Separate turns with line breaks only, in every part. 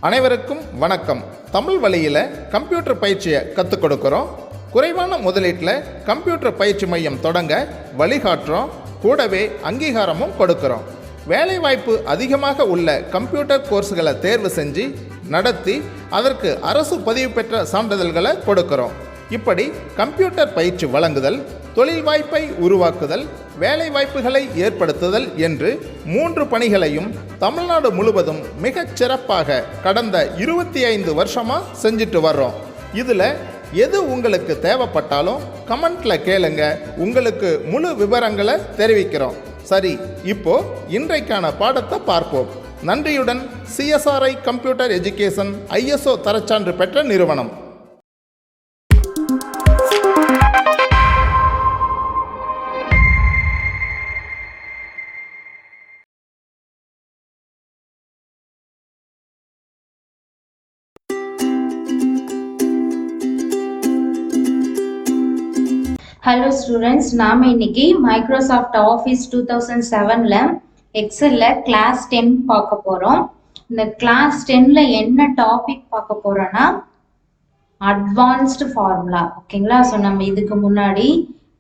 அனைவருக்கும் வணக்கம். தமிழ் வழியில் கம்ப்யூட்டர் பயிற்சியை கற்றுக் கொடுக்குறோம். குறைவான முதலீட்டில் கம்ப்யூட்டர் பயிற்சி மையம் தொடங்க வழிகாட்டுறோம். கூடவே அங்கீகாரமும் கொடுக்குறோம். வேலைவாய்ப்பு அதிகமாக உள்ள கம்ப்யூட்டர் கோர்ஸ்களை தேர்வு செஞ்சு நடத்தி அதற்கு அரசு பதிவு பெற்ற சான்றிதழ்களை கொடுக்குறோம். இப்படி கம்ப்யூட்டர் பயிற்சி வழங்குதல், தொழில் வாய்ப்பை உருவாக்குதல், வேலை வாய்ப்புகளை ஏற்படுத்துதல் என்று 3 பணிகளையும் தமிழ்நாடு முழுவதும் மிகச் சிறப்பாக கடந்த 25 வருஷமாக செஞ்சுட்டு வர்றோம். இதில் எது உங்களுக்கு தேவைப்பட்டாலும் கமெண்ட்டில் கேளுங்க, உங்களுக்கு முழு விவரங்களை தெரிவிக்கிறோம். சரி, இப்போ இன்றைக்கான பாடத்தை பார்ப்போம். நன்றியுடன் CSRI கம்ப்யூட்டர் எஜுகேஷன் ISO தரச்சான்று பெற்ற நிறுவனம்.
ஹலோ ஸ்டூடெண்ட்ஸ், நாம் இன்னைக்கு மைக்ரோசாஃப்ட் ஆஃபீஸ் 2007ல் எக்ஸலில் கிளாஸ் 10 பார்க்க போகிறோம். இந்த கிளாஸ் 10ல் என்ன டாபிக் பார்க்க போகிறோன்னா அட்வான்ஸ்டு ஃபார்முலா. ஓகேங்களா? ஸோ நம்ம இதுக்கு முன்னாடி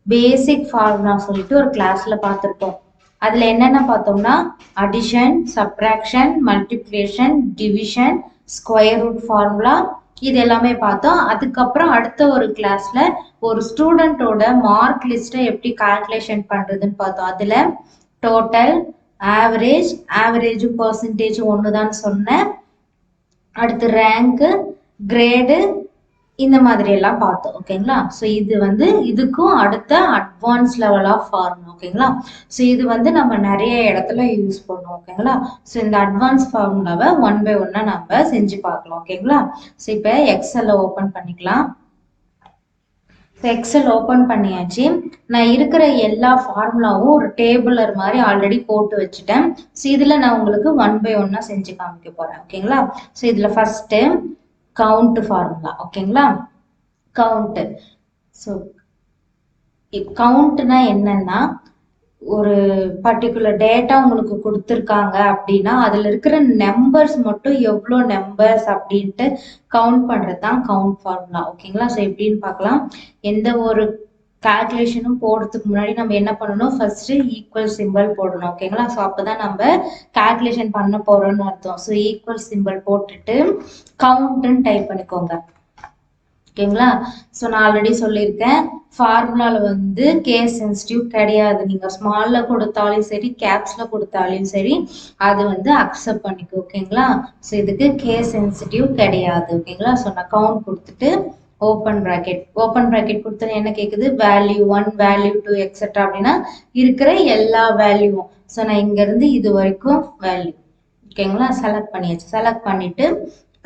பேசிக் ஃபார்முலா சொல்லிட்டு ஒரு கிளாஸில் பார்த்துருப்போம். அதில் என்னென்ன பார்த்தோம்னா addition, subtraction, multiplication, division, square root formula, இது எல்லாமே பார்த்தோம். அதுக்கப்புறம் அடுத்த ஒரு கிளாஸ்ல ஒரு ஸ்டூடெண்டோட மார்க் லிஸ்ட்டை எப்படி கால்குலேஷன் பண்றதுன்னு பார்த்தோம். அதுல டோட்டல், ஆவரேஜ் பர்சன்டேஜ் ஒண்ணுதான் சொன்னேன். அடுத்து ரேங்கு, கிரேடு, இந்த மாதிரி எல்லாம் பார்த்தோம். ஓகேங்களா? ஸோ இது இதுக்கும் அடுத்த அட்வான்ஸ் லெவல் ஆஃப் ஃபார்முலா. ஓகேங்களா? ஸோ இது நம்ம நிறைய இடத்துல யூஸ் பண்ணுவோம். ஓகேங்களா? ஸோ இந்த அட்வான்ஸ் ஃபார்முலாவை 1 by 1 நம்ம செஞ்சு பார்க்கலாம். ஓகேங்களா? ஸோ இப்போ எக்ஸலை ஓப்பன் பண்ணிக்கலாம். ஸோ எக்ஸல் ஓப்பன் பண்ணியாச்சு. நான் இருக்கிற எல்லா ஃபார்முலாவும் ஒரு டேபிளர் மாதிரி ஆல்ரெடி போட்டு வச்சுட்டேன். ஸோ இதில் நான் உங்களுக்கு 1 by 1 செஞ்சு காமிக்க போகிறேன். ஓகேங்களா? ஸோ இதில் ஃபஸ்ட்டு கவுண்ட் ஃபார்முலா. ஓகேங்களா? கவுண்ட். ஸோ கவுண்ட்னா என்னன்னா, ஒரு பர்டிகுலர் டேட்டா உங்களுக்கு கொடுத்துருக்காங்க அப்படின்னா அதில் இருக்கிற நம்பர்ஸ் மட்டும் எவ்வளோ நம்பர்ஸ் அப்படின்ட்டு கவுண்ட் பண்ணுறது தான் கவுண்ட் ஃபார்முலா. ஓகேங்களா? ஸோ எப்படின்னு பார்க்கலாம். எந்த ஒரு கால்குலேஷனும் போடுறதுக்கு முன்னாடி நம்ம என்ன பண்ணணும், ஃபர்ஸ்ட் ஈக்குவல் சிம்பிள் போடணும். ஓகேங்களா? ஸோ அப்போதான் நம்ம கால்குலேஷன் பண்ண போறோம்னு அர்த்தம். ஸோ ஈக்குவல் சிம்பிள் போட்டுட்டு கவுண்ட்னு டைப் பண்ணிக்கோங்க. ஓகேங்களா? ஸோ நான் ஆல்ரெடி சொல்லியிருக்கேன், ஃபார்முலாவில் கேஸ் சென்சிட்டிவ் கிடையாது. நீங்கள் ஸ்மாலில் கொடுத்தாலும் சரி, கேப்ஸில் கொடுத்தாலும் சரி, அது அக்செப்ட் பண்ணிக்கோ. ஓகேங்களா? ஸோ இதுக்கு கேஸ் சென்சிட்டிவ் கிடையாது. ஓகேங்களா? ஸோ நான் கவுண்ட் கொடுத்துட்டு ஓப்பன் ப்ராக்கெட் கொடுத்தா என்ன கேட்குது, வேல்யூ 1, வேல்யூ 2 எக்ஸெட்ரா அப்படின்னா இருக்கிற எல்லா வேல்யூவும். ஸோ நான் இங்கேருந்து இது வரைக்கும் வேல்யூ. ஓகேங்களா? செலக்ட் பண்ணியாச்சு. செலக்ட் பண்ணிட்டு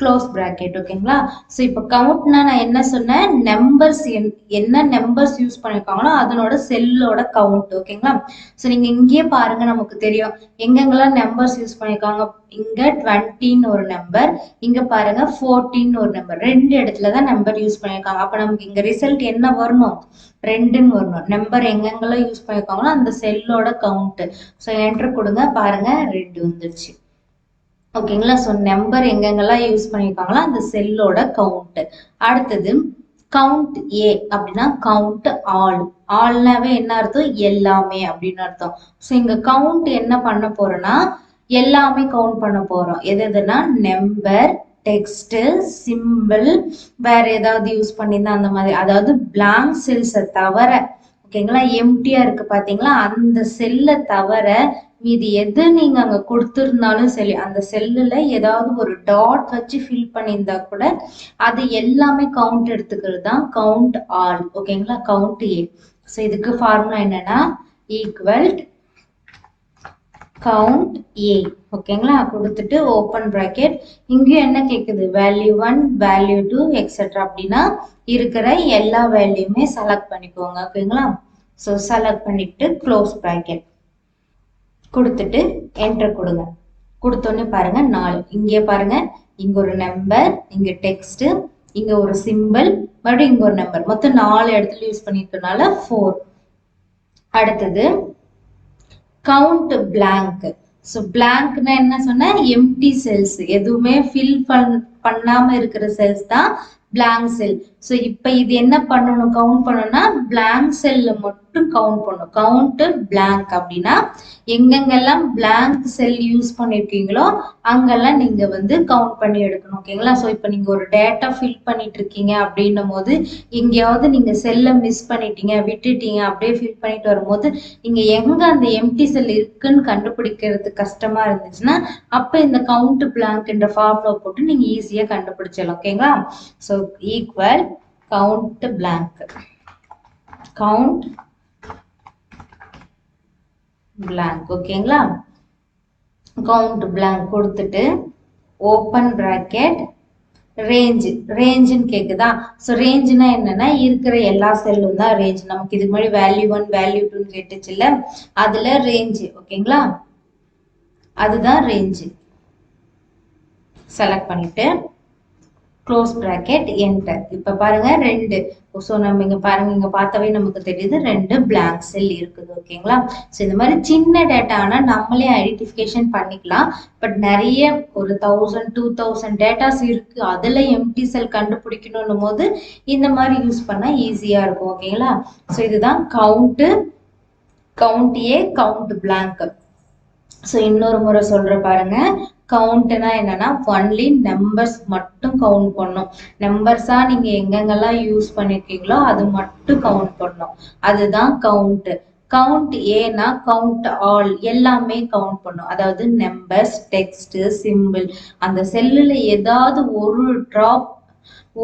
க்ளோஸ் ப்ராக்கெட். ஓகேங்களா? ஸோ இப்போ கவுண்ட்னா நான் என்ன சொன்னேன், நம்பர்ஸ் என்ன நம்பர்ஸ் யூஸ் பண்ணியிருக்காங்களோ அதனோட செல்லோட கவுண்ட். ஓகேங்களா? ஸோ நீங்கள் இங்கேயே பாருங்க, நமக்கு தெரியும் எங்கெங்கெல்லாம் நம்பர்ஸ் யூஸ் பண்ணியிருக்காங்க. இங்கே 20ன்னு ஒரு நம்பர், இங்கே பாருங்க 14ன்னு ஒரு நம்பர், 2 இடத்துல தான் நம்பர் யூஸ் பண்ணியிருக்காங்க. அப்போ நமக்கு இங்கே ரிசல்ட் என்ன வரணும், 2ன்னு வரணும். நம்பர் எங்கெங்கெல்லாம் யூஸ் பண்ணியிருக்காங்களோ அந்த செல்லோட கவுண்ட். ஸோ என்டர் கொடுங்க, பாருங்க 2 வந்துருச்சு. ஓகேங்களா? ஸோ நம்பர் எங்கெங்கெல்லாம் யூஸ் பண்ணியிருக்காங்களோ அந்த செல்லோட கவுண்ட். அடுத்தது கவுண்ட் ஏ அப்படின்னா கவுண்ட் ஆல்னாவே என்ன அர்த்தம், எல்லாமே அப்படின்னு அர்த்தம். ஸோ இங்க கவுண்ட் என்ன பண்ண போறோம்னா எல்லாமே கவுண்ட் பண்ண போறோம். எதுனா நம்பர், டெக்ஸ்ட், சிம்பிள், வேற ஏதாவது யூஸ் பண்ணியிருந்தா அந்த மாதிரி, அதாவது பிளாங்க் செல்ஸை தவிர. ஓகேங்களா? எம்டியா இருக்கு பாத்தீங்களா, அந்த செல்லை தவிர மீதி எது நீங்க அங்க கொடுத்திருந்தாலும் சரி, அந்த செல்லுல ஏதாவது ஒரு டாட் வச்சு ஃபில் பண்ணியிருந்தா கூட அது எல்லாமே கவுண்ட் எடுத்துக்கிறது தான் கவுண்ட் ஆல். ஓகேங்களா? கவுண்ட் ஏ. ஸோ இதுக்கு ஃபார்முலா என்னன்னா ஈக்குவல் கவுண்ட் ஏ. ஓகேங்களா? கொடுத்துட்டு ஓப்பன் ப்ராக்கெட். இங்கேயும் என்ன கேட்குது, வேல்யூ 1, வேல்யூ 2 எக்ஸெட்ரா அப்படின்னா இருக்கிற எல்லா வேல்யூமே செலக்ட் பண்ணிக்கோங்க. ஓகேங்களா? ஸோ செலக்ட் பண்ணிட்டு க்ளோஸ் ப்ராக்கெட் கொடுத்துட்டு என்டர் கொடுங்க. கொடுத்தோன்னே பாருங்க 4. இங்கே பாருங்க, இங்க ஒரு நம்பர், இங்க டெக்ஸ்ட், இங்க ஒரு சிம்பிள், மறுபடியும் இங்க ஒரு நம்பர், மொத்தம் 4 இடத்துல யூஸ் பண்ணிருக்கனால 4. அடுத்தது கவுண்ட் பிளாங்க். ஸோ பிளாங்க்னா என்ன சொன்னேன், எம்டி செல்ஸ், எதுவுமே ஃபில் பண்ணாம இருக்கிற செல்ஸ் தான் பிளாங்க் செல். ஸோ இப்போ இது என்ன பண்ணணும், கவுண்ட் பண்ணணும்னா பிளாங்க் செல்ல மட்டும் கவுண்ட் பண்ணணும். கவுண்ட் பிளாங்க் அப்படின்னா எங்கெங்கெல்லாம் பிளாங்க் செல் யூஸ் பண்ணிருக்கீங்களோ அங்கெல்லாம் நீங்க வந்து கவுண்ட் பண்ணி எடுக்கணும். ஓகேங்களா? ஸோ இப்போ நீங்க ஒரு டேட்டா ஃபில் பண்ணிட்டு இருக்கீங்க அப்படின்னும் போது எங்கேயாவது நீங்க செல்லை மிஸ் பண்ணிட்டீங்க, விட்டுட்டீங்க, அப்படியே ஃபில் பண்ணிட்டு வரும்போது நீங்க எங்க அந்த எம்டி செல் இருக்குன்னு கண்டுபிடிக்கிறது கஷ்டமா இருந்துச்சுன்னா அப்ப இந்த கவுண்ட் பிளாங்க்ன்ற ஃபார்முலா போட்டு நீங்க ஈஸியா கண்டுபிடிச்சிடலாம். ஓகேங்களா? So equal count blank, count blank. ஓகேங்களா? கவுண்ட் பிளாங்க் கொடுத்துட்டு ஓப்பன் பிராக்கெட் ரேஞ்ச், ரேஞ்சுன்னு கேக்குதா? ஸோ ரேஞ்சுனா என்னன்னா இருக்கிற எல்லா செல்லும் தான் ரேஞ்ச். நமக்கு இதுக்கு முன்னாடி வேல்யூ 1 வேல்யூ 2 கேட்டுச்சுல்ல, அதுல ரேஞ்சு. ஓகேங்களா? அதுதான் ரேஞ்சு. செலக்ட் பண்ணிட்டு க்ளோஸ் பிராக்கெட் என்டர். இப்ப பாருங்க 2. ஸோ நம்ம இங்க பாருங்க, இங்க பார்த்தாவே நமக்கு தெரியுது 2 பிளாங்க் செல் இருக்குது. ஓகேங்களா? ஸோ இந்த மாதிரி சின்ன டேட்டானா நம்மளே ஐடென்டிஃபிகேஷன் பண்ணிக்கலாம். பட் நிறைய ஒரு 1000 2000 டேட்டாஸ் இருக்கு, அதுல எம்டி செல் கண்டுபிடிக்கணும் போது இந்த மாதிரி யூஸ் பண்ணா ஈஸியா இருக்கும். ஓகேங்களா? ஸோ இதுதான் count, count A, count blank. So இன்னொரு முறை சொல்ற பாருங்க. கவுண்ட்னா என்னன்னா ஒன்லி நம்பர்ஸ் மட்டும் கவுண்ட் பண்ணும். நம்பர்ஸா நீங்க எங்கெங்கெல்லாம் யூஸ் பண்ணிருக்கீங்களோ அது மட்டும் கவுண்ட் பண்ணும். அதுதான் கவுண்ட். கவுண்ட் ஏனா கவுண்ட் ஆல், எல்லாமே கவுண்ட் பண்ணும். அதாவது நம்பர்ஸ், டெக்ஸ்ட், சிம்பிள், அந்த செல்லுல ஏதாவது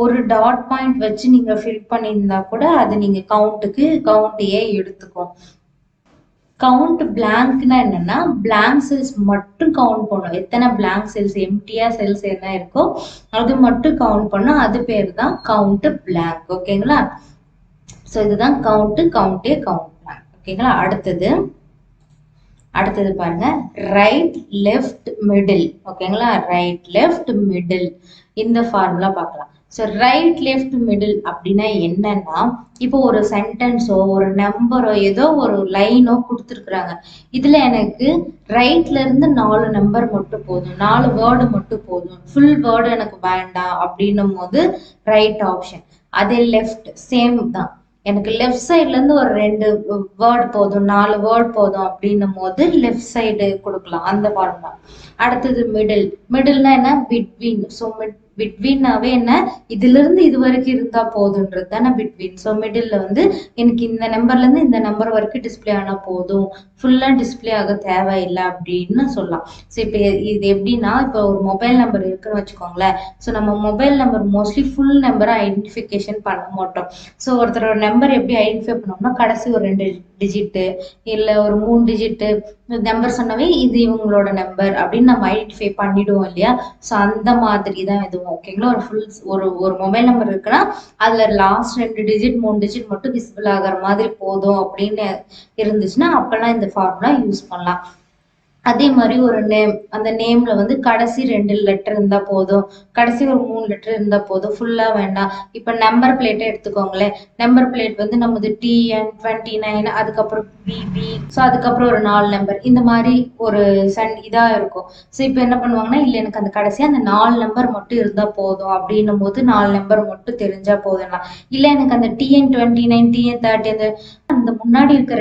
ஒரு டாட் பாயிண்ட் வச்சு நீங்க ஃபில் பண்ணியிருந்தா கூட அது நீங்க கவுண்ட்டுக்கு கவுண்ட் ஏ எடுத்துக்கும். கவுண்ட் பிளாங்க்னா என்னன்னா பிளாங்க் செல்ஸ் மட்டும் கவுண்ட் பண்ணும். எத்தனை பிளாங்க் செல்ஸ், எம்டியா செல்ஸ் என்ன இருக்கோ அது மட்டும் கவுண்ட் பண்ணும். அது பேர் தான் கவுண்ட் பிளாங்க். ஓகேங்களா? ஸோ இதுதான் கவுண்ட், கவுண்டே, கவுண்ட் பிளாங்க். ஓகேங்களா? அடுத்தது பாருங்க, ரைட் லெஃப்ட் மிடில். ஓகேங்களா? ரைட் லெஃப்ட் மிடில் இந்த ஃபார்முலா பார்க்கலாம். ஸோ ரைட் லெஃப்ட் மிடில் அப்படின்னா என்னன்னா, இப்போ ஒரு சென்டென்ஸோ ஒரு நம்பரோ ஏதோ ஒரு லைனோ கொடுத்துருக்குறாங்க. இதுல எனக்கு ரைட்ல இருந்து 4 நம்பர் மட்டும் போதும், 4 வேர்டு மட்டும் போதும், ஃபுல் வேர்டு எனக்கு வேண்டாம் அப்படின்னும் போது ரைட் ஆப்ஷன். அதே லெஃப்ட் சேம் தான், எனக்கு லெஃப்ட் சைட்ல இருந்து ஒரு 2 வேர்டு போதும், 4 வேர்டு போதும் அப்படின்னும் போது லெஃப்ட் சைடு கொடுக்கலாம், அந்த ஃபார்முலா. அடுத்தது மிடில். மிடில்னா என்ன, பிட்வீன். ஸோ பிட்வீன்னாவே என்ன, இதுல இருந்து இது வரைக்கும் இருந்தா போதுன்றது தானே பிட்வீன். ஸோ மிடில்ல வந்து எனக்கு இந்த நம்பர்ல இருந்து இந்த நம்பர் வரைக்கும் டிஸ்பிளே ஆனா போதும், ஃபுல்லா டிஸ்பிளே ஆக தேவையில்லை அப்படின்னு சொல்லலாம். ஸோ இப்போ இது எப்படின்னா, இப்போ ஒரு மொபைல் நம்பர் இருக்குன்னு வச்சுக்கோங்களேன். ஸோ நம்ம மொபைல் நம்பர் மோஸ்ட்லி ஃபுல் நம்பரை ஐடென்டிஃபிகேஷன் பண்ண மாட்டோம். ஸோ ஒருத்தரோட நம்பர் எப்படி ஐடென்டிஃபை பண்ணோம்னா கடைசி ஒரு 2 டிஜிட்டு இல்லை ஒரு 3 டிஜிட்டு நம்பர் சொன்னவே இது இவங்களோட நம்பர் அப்படின்னு நம்ம ஐடென்டிஃபை பண்ணிடுவோம் இல்லையா? ஸோ அந்த மாதிரி தான் இதுவும். ஓகேங்களா? ஒரு மொபைல் நம்பர் இருக்குன்னா அதுல லாஸ்ட் 2 டிஜிட் 3 டிஜிட் மட்டும் விசிபிள் ஆகிற மாதிரி போதும் அப்படின்னு இருந்துச்சுன்னா அப்பெல்லாம் இந்த ஃபார்முலா யூஸ் பண்ணலாம். அதே மாதிரி ஒரு நேம், அந்த நேம்ல வந்து கடைசி 2 லெட்டர் இருந்தா போதும், கடைசி ஒரு 3 லெட்டர் இருந்தா போதும், ஃபுல்லா வேண்டாம். இப்ப நம்பர் பிளேட்டை எடுத்துக்கோங்களேன். நம்பர் பிளேட் வந்து நமது TN29, அதுக்கப்புறம் BB, ஸோ அதுக்கப்புறம் ஒரு 4 நம்பர், இந்த மாதிரி ஒரு இதா இருக்கும். ஸோ இப்போ என்ன பண்ணுவாங்கன்னா, இல்லை எனக்கு அந்த கடைசியா அந்த 4 நம்பர் மட்டும் இருந்தா போதும் அப்படின்னும் போது 4 நம்பர் மட்டும் தெரிஞ்சா போதும்லாம். இல்லை எனக்கு அந்த TN29, TN30 அந்த முன்னாடி இருக்க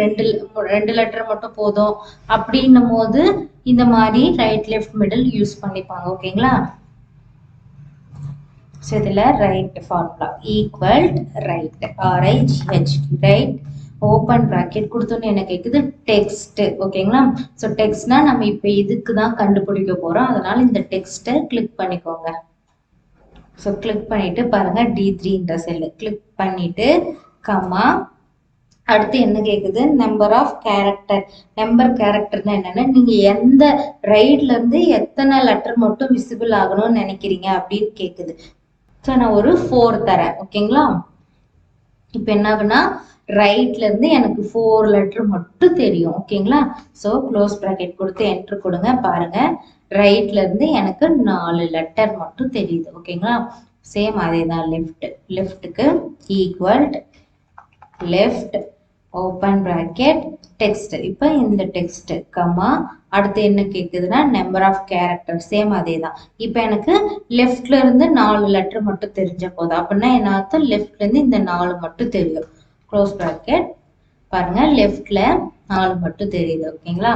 2 லெட்டர் மட்டும் போதும் அப்படின்னும் போது இந்த மாதிரி ரைட் லெஃப்ட் மிடில் யூஸ் பண்ணிப்பாங்க. ஓகேங்களா? ஸோ இதில் right formula equal right, RIGHT, right open bracket கொடுத்தோன்னு எனக்கு கேட்குது டெக்ஸ்ட். ஓகேங்களா? ஸோ டெக்ஸ்ட்னா நம்ம இப்போ இதுக்கு தான் கண்டுபிடிக்க போகிறோம், அதனால இந்த டெக்ஸ்ட்டை கிளிக் பண்ணிக்கோங்க. ஸோ கிளிக் பண்ணிட்டு பாருங்க D3ன்ற செல்லு கிளிக் பண்ணிட்டு கமா, அடுத்து என்ன கேக்குது, நம்பர் ஆஃப் கேரக்டர். நம்பர் கேரக்டர்னா என்னன்னா நீங்க எந்த ரைட்ல இருந்து எத்தனை லெட்டர் மட்டும் விசிபிள் ஆகணும்னு நினைக்கிறீங்க அப்படின்னு கேக்குது. ஸோ நான் ஒரு 4 தரேன். ஓகேங்களா? இப்போ என்ன ஆகுனா ரைட்ல இருந்து எனக்கு 4 லெட்டர் மட்டும் தெரியும். ஓகேங்களா? ஸோ க்ளோஸ் ப்ராக்கெட் கொடுத்து என்டர் கொடுங்க. பாருங்க ரைட்ல இருந்து எனக்கு 4 லெட்டர் மட்டும் தெரியுது. ஓகேங்களா? சேம் அதே தான் லெஃப்ட்டுக்கு equal left open bracket text. இப்போ இந்த டெக்ஸ்ட் கமா அடுத்து என்ன கேக்குதுன்னா நம்பர் ஆஃப் கேரக்டர், சேம் அதே தான். இப்போ எனக்கு லெஃப்ட்ல இருந்து 4 லெட்டர் மட்டும் தெரிஞ்ச போதும். அப்படின்னா என்ன அர்த்தம், லெஃப்ட்ல இருந்து இந்த 4 மட்டும் தெரியும். Close bracket. பாருங்க லெஃப்ட்ல 4 மட்டும் தெரியுது. ஓகேங்களா.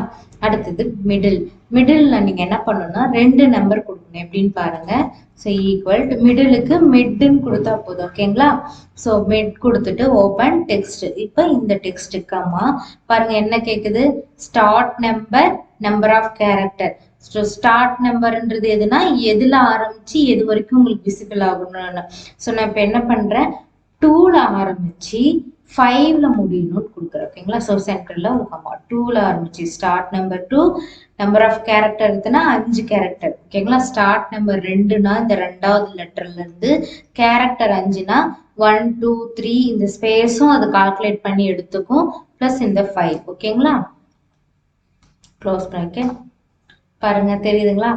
அடுத்தது மிடில்ல நீங்க என்ன பண்ணணும்னா 2 நம்பர் கொடுக்கணும். எப்படின்னு பாருங்க. ஸோ ஈக்குவல் டு மிடிலுக்கு மிட்ன்னு கொடுத்தா போதும். ஓகேங்களா. ஸோ மிட் கொடுத்துட்டு ஓப்பன் டெக்ஸ்ட். இப்போ இந்த டெக்ஸ்ட் கம்மா பாருங்க என்ன கேக்குது, start number, number of character. So start நம்பர்ன்றது எதுனா எதுல ஆரம்பிச்சு எது வரைக்கும் உங்களுக்கு விசிபிள் ஆகணும்னு. ஸோ நான் இப்போ என்ன பண்றேன், 2ல ஆரம்பிச்சு 5ல முடியணும்னு கொடுக்குறேன். ஓகேங்களா. ஸோ சென்டர்ல ஒரு கம்மா 2ல ஆரம்பிச்சு start number 2, number of character எடுத்துனா 5 கேரக்டர். ஓகேங்களா. ஸ்டார்ட் நம்பர் 2னா இந்த 2வது லெட்டர்ல இருந்து, கேரக்டர் 5னா 1 2 3 இந்த ஸ்பேஸும் அது கால்குலேட் பண்ணி எடுத்துக்கும், பிளஸ் இந்த 5. ஓகேங்களா. Close bracket. பாருங்க தெரியுதுங்களா,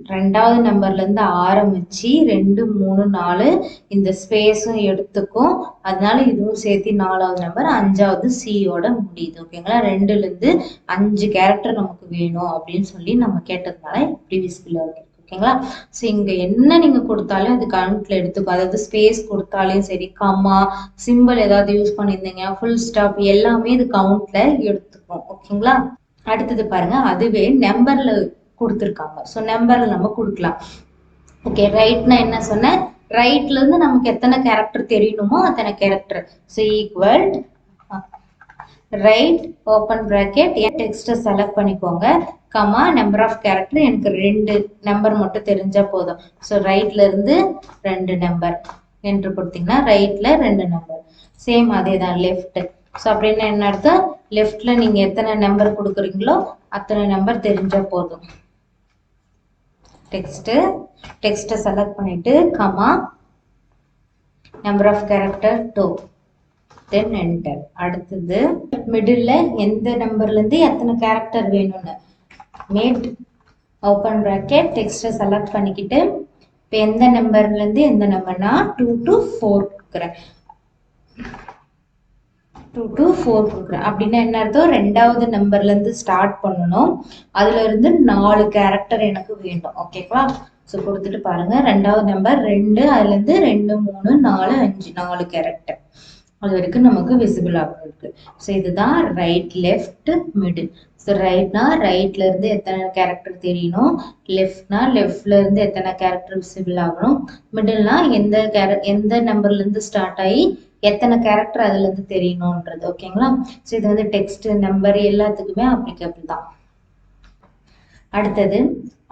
2வது நம்பர்ல இருந்து ஆரம்பிச்சு 2 3 4 இந்த ஸ்பேஸும் எடுத்துக்கும், அதனால இதுவும் சேர்த்து 4வது நம்பர், 5வது சியோட முடியுது. ஓகேங்களா. 2ல இருந்து 5 கேரக்டர் நமக்கு வேணும் அப்படின்னு சொல்லி நம்ம கேட்டதுனால இப்படி விசிபிள் இருக்கு. ஓகேங்களா. ஸோ இங்க என்ன நீங்க கொடுத்தாலும் அது கவுண்ட்ல எடுத்துக்கும். அதாவது ஸ்பேஸ் கொடுத்தாலும் சரி, கம்மா சிம்பிள் ஏதாவது யூஸ் பண்ணியிருந்தீங்க, ஃபுல் ஸ்டாப் எல்லாமே இது கவுண்ட்ல எடுத்துக்கும். ஓகேங்களா. அடுத்தது பாருங்க, அதுவே நம்பர்ல கொடுத்துருக்காங்க. ஸோ நம்பர்ல நம்ம கொடுக்கலாம். ஓகே. ரைட்னா என்ன சொன்னேன், ரைட்ல இருந்து நமக்கு எத்தனை கேரக்டர் தெரியணுமோ அத்தனை character. So equal right open bracket என் டெக்ஸ்ட்டை செலக்ட் பண்ணிக்கோங்க, கமா நம்பர் ஆஃப் கேரக்டர் எனக்கு 2 நம்பர் மட்டும் தெரிஞ்சா போதும். ஸோ ரைட்ல இருந்து 2 நம்பர் என்று கொடுத்தீங்கன்னா ரைட்ல 2 நம்பர். சேம் அதே தான் லெஃப்ட். ஸோ அப்படின்னா என்ன அர்த்தம், லெஃப்ட்ல நீங்க எத்தனை நம்பர் கொடுக்குறீங்களோ அத்தனை நம்பர் தெரிஞ்சா போதும். டெக்ஸ்ட்டை செலக்ட் பண்ணிட்டு comma number of character 2, then enter. அடுத்தது மிடில்ல எந்த நம்பர்ல இருந்து எத்தனை கேரக்டர் வேணும்னு மேட் ஓப்பன் பிராக்கெட் டெக்ஸ்ட்டை செலக்ட் பண்ணிக்கிட்டு இப்போ எந்த நம்பர்ல இருந்து எந்த நம்பர்னா 2 to 4 கொடுக்குறேன். 2 to 4 கொடுக்குறேன். அப்படின்னா என்ன அர்த்தம், 2வது நம்பர்ல இருந்து ஸ்டார்ட் பண்ணணும், அதுல இருந்து 4 கேரக்டர் எனக்கு வேண்டும். ஓகேங்களா. ஸோ கொடுத்துட்டு பாருங்க, 2வது நம்பர் 2, அதுல இருந்து 2 3 4 5 4 கேரக்டர் அது வரைக்கும் நமக்கு விசிபிள் ஆகும் இருக்கு. ஸோ இதுதான் ரைட் லெஃப்ட் மிடில். ஸோ ரைட்னா ரைட்ல இருந்து எத்தனை கேரக்டர் தெரியணும், லெஃப்ட்னா லெஃப்ட்ல இருந்து எத்தனை கேரக்டர் விசிபிள் ஆகணும், மிடில்னா எந்த நம்பர்ல இருந்து ஸ்டார்ட் ஆகி எத்தனை கேரக்டர் அதுல இருந்து தெரியணும்ன்றது. ஓகேங்களா. ஸோ இது வந்து டெக்ஸ்ட் நம்பர் எல்லாத்துக்குமே அப்ளிகபிள் தான். அடுத்தது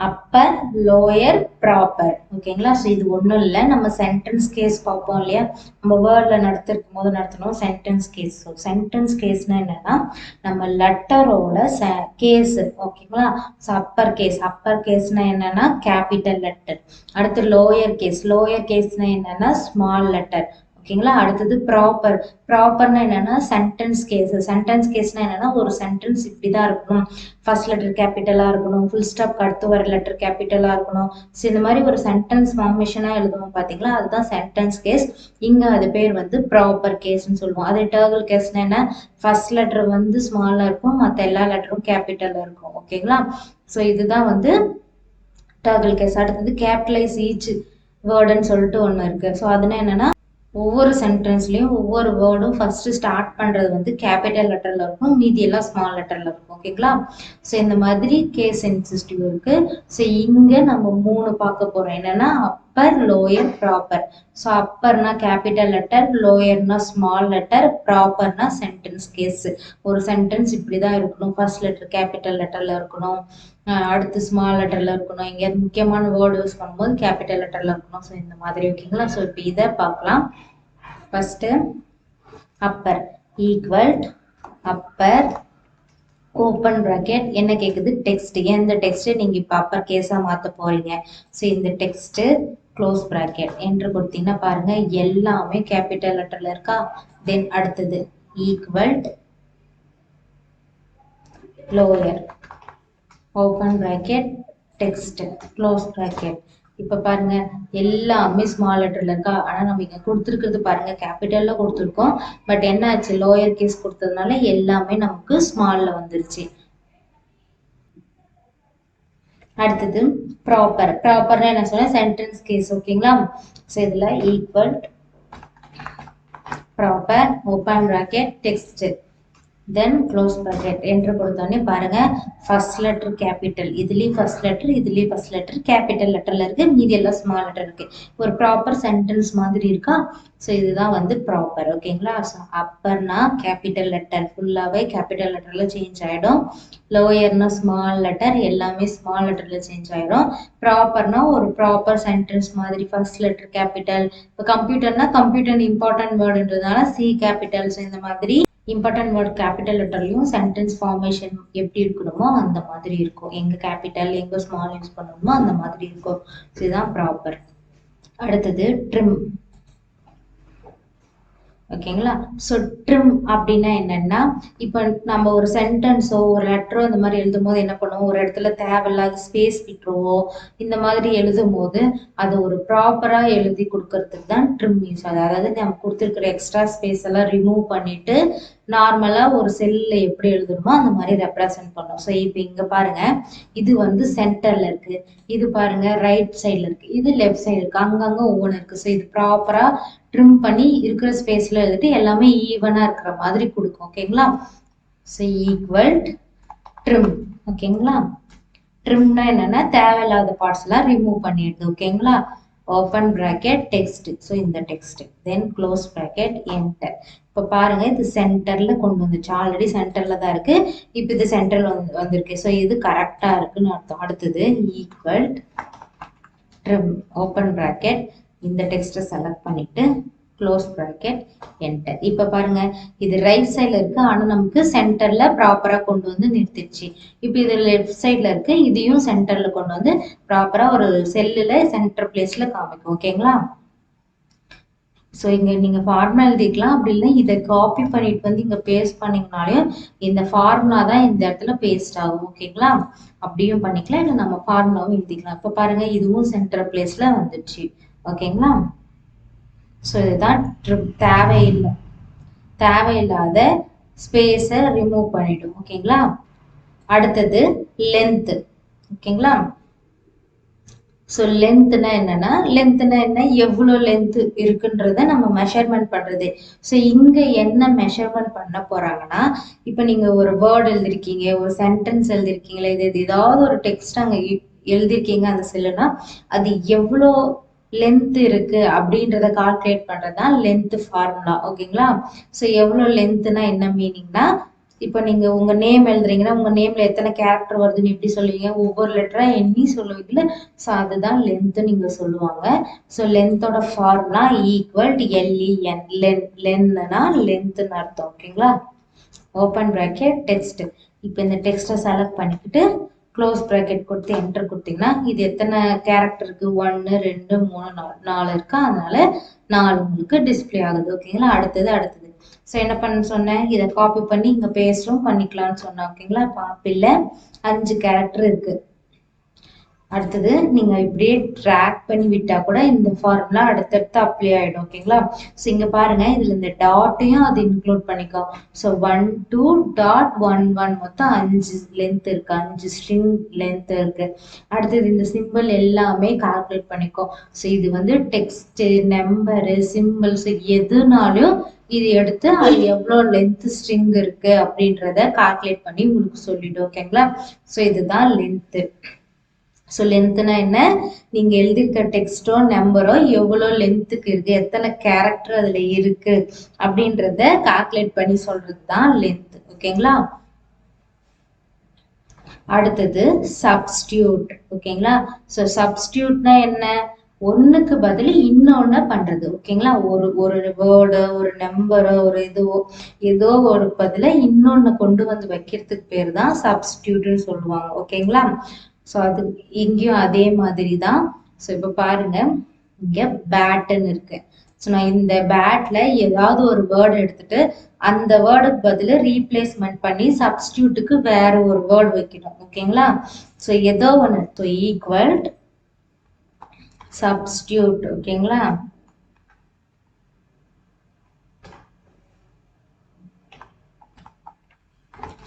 அப்பர் லோயர் ப்ராப்பர். ஓகேங்களா. ஸோ இது ஒன்றும் இல்லை, நம்ம சென்டென்ஸ் கேஸ் பார்ப்போம் இல்லையா, நம்ம வேர்ட்ல நடத்திருக்கும் போது நடத்தணும் சென்டென்ஸ் கேஸ். ஸோ சென்டென்ஸ் கேஸ்னா என்னன்னா நம்ம லெட்டரோட கேஸ். ஓகேங்களா. ஸோ அப்பர் கேஸ்னா என்னன்னா கேபிட்டல் லெட்டர். அடுத்து லோயர் கேஸ்னா என்னன்னா ஸ்மால் லெட்டர். ஓகேங்களா. அடுத்தது ப்ராப்பர்னா என்னன்னா சென்டென்ஸ் கேஸ்னா என்னன்னா ஒரு சென்டென்ஸ் இப்படிதான் இருக்கணும், ஃபர்ஸ்ட் லெட்டர் கேபிட்டலா இருக்கணும், ஃபுல் ஸ்டாப் அடுத்து வர லெட்டர் கேபிட்டலா இருக்கணும். ஸோ இந்த மாதிரி ஒரு சென்டென்ஸ் ஃபார்மேஷனா எழுதுவோம் பாத்தீங்களா, அதுதான் சென்டென்ஸ் கேஸ். இங்க அது பேர் வந்து ப்ராப்பர் கேஸ்ன்னு சொல்லுவோம். அதே டர்கல் கேஸ்னா என்ன, ஃபர்ஸ்ட் லெட்டர் வந்து ஸ்மாலா இருக்கும், மற்ற எல்லா லெட்டரும் கேபிட்டலா இருக்கும். ஓகேங்களா. ஸோ இதுதான் வந்து டர்கல் கேஸ். அடுத்தது கேபிட்டலைஸ் ஈச் வேர்டுன்னு சொல்லிட்டு ஒன்று இருக்கு. ஸோ அதுனா என்னன்னா ஒவ்வொரு சென்டென்ஸ்லயும் ஒவ்வொரு வேர்டும் ஃபர்ஸ்ட் ஸ்டார்ட் பண்றது வந்து கேபிட்டல் லெட்டர்ல இருக்கும், மீதி எல்லாம் ஸ்மால் லெட்டர்ல இருக்கும். ஓகேங்களா. ஸோ இந்த மாதிரி கேஸ் சென்சிட்டிவ் இருக்கு. ஸோ இங்க நம்ம 3 பார்க்க போறோம். என்னன்னா அப்பர் லோயர் ப்ராப்பர். ஸோ அப்பர்னா கேபிட்டல் லெட்டர், லோயர்னா ஸ்மால் லெட்டர், ப்ராப்பர்னா சென்டென்ஸ் கேஸ். ஒரு சென்டென்ஸ் இப்படிதான் இருக்கணும், ஃபர்ஸ்ட் லெட்டர் கேபிட்டல் லெட்டர்ல இருக்கணும், அடுத்து ஸ்மால் லெட்டர்ல இருக்கணும், இங்க முக்கியமான வேர்டு யூஸ் பண்ணும்போது கேபிட்டல் லெட்டர்ல இருக்கணும். ஸோ இந்த மாதிரி. ஓகேங்களா. ஸோ இப்போ இதை பார்க்கலாம். First upper equal upper open bracket என்ன கேக்குது, டெக்ஸ்ட். எந்த டெக்ஸ்ட் நீங்க இப்ப அப்பர் கேஸா மாத்த போறீங்க. ஸோ இந்த டெக்ஸ்ட் க்ளோஸ் பிராக்கெட் என்று கொடுத்தீங்கன்னா பாருங்க எல்லாமே கேபிட்டல் லெட்டர்ல இருக்கா. தென் அடுத்தது equal lower open bracket text close bracket. இப்ப பாருங்க எல்லாமே ஸ்மால் லெட்டர்ல இருக்கா. ஆனா நம்ம இங்க கொடுத்துருக்கிறது பாருங்க கேபிட்டல்ல கொடுத்துருக்கோம். பட் என்ன ஆச்சு, லோயர் கேஸ் கொடுத்ததுனால எல்லாமே நமக்கு ஸ்மால்ல வந்துருச்சு. அடுத்தது ப்ராப்பர். ப்ராப்பர்னா என்ன சொன்னா சென்டென்ஸ் கேஸ். ஓகேங்களா. ஸோ இதுல equal proper open bracket text then close bracket enter கொடுத்தோடனே பாருங்க ஃபர்ஸ்ட் லெட்டர் கேபிட்டல், இதுலேயும் ஃபர்ஸ்ட் லெட்டர், இதுலேயும் ஃபர்ஸ்ட் லெட்டர் கேபிட்டல் லெட்டர்ல இருக்கு, மீதி எல்லாம் ஸ்மால் லெட்டர் இருக்கு. ஒரு ப்ராப்பர் சென்டென்ஸ் மாதிரி இருக்கா. ஸோ இதுதான் வந்து ப்ராப்பர். ஓகேங்களா. ஸோ அப்பர்னா கேபிட்டல் லெட்டர் ஃபுல்லாகவே கேபிட்டல் லெட்டர்ல சேஞ்ச் ஆகிடும். லோயர்னா ஸ்மால் லெட்டர் எல்லாமே ஸ்மால் லெட்டர்ல சேஞ்ச் ஆகிடும். ப்ராப்பர்னா ஒரு ப்ராப்பர் சென்டென்ஸ் மாதிரி ஃபர்ஸ்ட் லெட்டர் கேபிட்டல். இப்போ கம்ப்யூட்டர்னா கம்ப்யூட்டர் இம்பார்ட்டன்ட் வேர்டுன்றதுனால சி கேபிட்டல்ஸ் இந்த மாதிரி இம்பார்ட்டன்ட் வேர்ட் கேபிட்டல் லெட்டர்லையும் சென்டென்ஸ் ஃபார்மேஷன் எப்படி இருக்கணுமோ அந்த மாதிரி இருக்கும். எங்க கேபிட்டல் எங்க ஸ்மால் யூஸ் பண்ணணுமோ அந்த மாதிரி இருக்கும். இதுதான் ப்ராப்பர். அடுத்தது ட்ரிம். ஓகேங்களா. ஸோ ட்ரிம் அப்படின்னா என்னன்னா, இப்போ நம்ம ஒரு சென்டென்ஸோ ஒரு லெட்டரோ இந்த மாதிரி எழுதும் போது என்ன பண்ணுவோம், ஒரு இடத்துல தேவையில்லாத ஸ்பேஸ் விட்டுருவோம். இந்த மாதிரி எழுதும் போது அது ஒரு ப்ராப்பரா எழுதி கொடுக்கறதுக்கு தான் ட்ரிம் யூஸ் ஆகுது. அதாவது நம்ம கொடுத்துருக்கிற எக்ஸ்ட்ரா ஸ்பேஸ் எல்லாம் ரிமூவ் பண்ணிட்டு நார்மலா ஒரு செல்ல எப்படி எழுதணுமோ அந்த மாதிரி ரெப்ரசன்ட் பண்ணும். ஸோ இப்போ இங்க பாருங்க இது வந்து சென்டர்ல இருக்கு, இது பாருங்க ரைட் சைட்ல இருக்கு, இது லெஃப்ட் சைடு இருக்கு, அங்கங்க ஒவ்வொன்று இருக்கு. ஸோ இது ப்ராப்பரா ட்ரிம் பண்ணி இருக்கிற ஸ்பேஸ்ல எழுதிட்டு எல்லாமே ஈவனா இருக்கிற மாதிரி கொடுக்கும். ஓகேங்களா. So equal trim. ஓகேங்களா. ட்ரிம்னா என்னன்னா தேவையில்லாத பார்ட்ஸ் எல்லாம் ரிமூவ் பண்ணிடுது. ஓகேங்களா. Open bracket text. ஸோ இந்த text then close bracket enter. இப்போ பாருங்க இது சென்டர்ல கொண்டு வந்துச்சு, ஆல்ரெடி சென்டர்ல தான் இருக்கு, இப்போ இது சென்டர்ல வந்திருக்கு. ஸோ இது கரெக்டா இருக்குன்னு அர்த்தம். அடுத்தது ஈக்குவல் ட்ரிம் ஓப்பன் பிராக்கெட் இந்த டெக்ஸ்ட்டை செலக்ட் பண்ணிட்டு க்ளோஸ் பிராக்கெட் என்டர். இப்போ பாருங்க இது ரைட் சைட்ல இருக்கு, ஆனா நமக்கு சென்டர்ல ப்ராப்பரா கொண்டு வந்து நிறுத்திடுச்சு. இப்போ இது லெஃப்ட் சைட்ல இருக்கு, இதையும் சென்டர்ல கொண்டு வந்து ப்ராப்பரா ஒரு செல்லுல சென்டர் பிளேஸ்ல காமிக்கும். ஓகேங்களா. ஸோ இங்க நீங்க ஃபார்முலா எழுதிக்கலாம், அப்படி இல்லை இதை காப்பி பண்ணிட்டு வந்து இங்க பேஸ்ட் பண்ணீங்கனாலையும் இந்த ஃபார்முலா தான் இந்த இடத்துல பேஸ்ட் ஆகும். ஓகேங்களா. அப்படியும் பண்ணிக்கலாம், இல்லை நம்ம ஃபார்முலாவும் எழுதிக்கலாம். இப்போ பாருங்க இதுவும் சென்டர் பிளேஸ்ல வந்துடுச்சு. ஓகேங்களா. ஸோ இதுதான் தேவையில்லாத ஸ்பேஸை ரிமூவ் பண்ணிடும். ஓகேங்களா. அடுத்தது லென்த். ஓகேங்களா. ஸோ லென்த்னா என்ன, எவ்வளோ லென்த் இருக்குன்றத நம்ம மெஷர்மெண்ட் பண்றது. ஸோ இங்க என்ன மெஷர்மெண்ட் பண்ண போறாங்கன்னா, இப்போ நீங்க ஒரு வேர்ட் எழுதிருக்கீங்க, ஒரு சென்டென்ஸ் எழுதிருக்கீங்களா, இது ஏதாவது ஒரு டெக்ஸ்ட் அங்க எழுதிருக்கீங்க அந்த செல்லுனா அது எவ்வளோ லென்த் இருக்கு அப்படின்றத கால்குலேட் பண்றதுதான் லென்த் ஃபார்முலா. ஓகேங்களா. ஸோ எவ்வளோ லென்த்னா என்ன மீனிங்னா, இப்போ நீங்க உங்க நேம் எழுதுறீங்கன்னா உங்க நேம்ல எத்தனை கேரக்டர் வருதுன்னு எப்படி சொல்லுவீங்க, ஒவ்வொரு லெட்டரா எண்ணி சொல்லுவீங்கல்ல. ஸோ அதுதான் லென்த் நீங்க சொல்லுவாங்க. ஸோ லென்த்தோட ஃபார்முலா ஈக்குவல் LEN. லென்னா லென்த்னு அர்த்தம். ஓகேங்களா. Open bracket text. இப்போ இந்த டெக்ஸ்ட்டை செலக்ட் பண்ணிக்கிட்டு க்ளோஸ் ப்ராக்கெட் கொடுத்து என்டர் கொடுத்தீங்கன்னா இது எத்தனை கேரக்டர் இருக்கு, 1 2 3 4 இருக்கா, அதனால 4 உங்களுக்கு டிஸ்பிளே ஆகுது. ஓகேங்களா. அடுத்தது ஸோ என்ன பண்ண சொன்னேன், இதை காப்பி பண்ணி இங்க பேஸ்டும் பண்ணிக்கலாம்னு சொன்னேன். ஓகேங்களா. காப்பில 5 கேரக்டர் இருக்கு. அடுத்தது நீங்க இப்படியே ட்ராக் பண்ணி விட்டா கூட இந்த ஃபார்முலா அடுத்தடுத்து அப்ளை ஆயிடும். ஓகேங்களா. ஸோ இங்க பாருங்க இதுல இந்த டாட்டையும் அது இன்க்ளூட் பண்ணிக்கோ. ஸோ 1 2 டாட் 1 1 மொத்தம் 5 லென்த் இருக்கு, 5 ஸ்ட்ரிங் லென்த் இருக்கு. அடுத்தது இந்த சிம்பிள் எல்லாமே கால்குலேட் பண்ணிக்கோ. ஸோ இது வந்து டெக்ஸ்ட் நம்பரு சிம்பிள்ஸ் எதுனாலும் இது எடுத்து அது எவ்வளோ லென்த் ஸ்ட்ரிங் இருக்கு அப்படின்றத கால்குலேட் பண்ணி உங்களுக்கு சொல்லிடும். ஓகேங்களா. ஸோ இதுதான் லென்த்து. ஸோ லென்த்னா என்ன, நீங்க எழுதிருக்க டெக்ஸ்டோ நம்பரோ எவ்வளோ லென்த்துக்கு இருக்கு, எத்தனை கேரக்டர் அதுல இருக்கு அப்படின்றத கால்குலேட் பண்ணி சொல்றது தான் லென்த். ஓகேங்களா. அடுத்தது சப்ஸ்டியூட். ஓகேங்களா. ஸோ சப்ஸ்டியூட்னா என்ன, ஒண்ணுக்கு பதில் இன்னொன்னு பண்றது. ஓகேங்களா. ஒரு வேர்டோ ஒரு நம்பரோ ஒரு ஏதோ ஒரு பதில இன்னொன்னு கொண்டு வந்து வைக்கிறதுக்கு பேர் தான் சப்ஸ்டியூட்னு சொல்லுவாங்க. ஓகேங்களா. ஸோ அது இங்கேயும் அதே மாதிரி தான். ஸோ இப்போ பாருங்க இங்க பேட்டுன்னு இருக்கு. ஸோ நான் இந்த பேட்ல ஏதாவது ஒரு வேர்டு எடுத்துட்டு அந்த வேர்டுக்கு பதில் ரீப்ளேஸ்மெண்ட் பண்ணி சப்ஸ்டியூட்டுக்கு வேற ஒரு வேர்டு வைக்கணும். ஓகேங்களா. ஸோ ஏதோ ஒன்று. So equal substitute. ஓகேங்களா?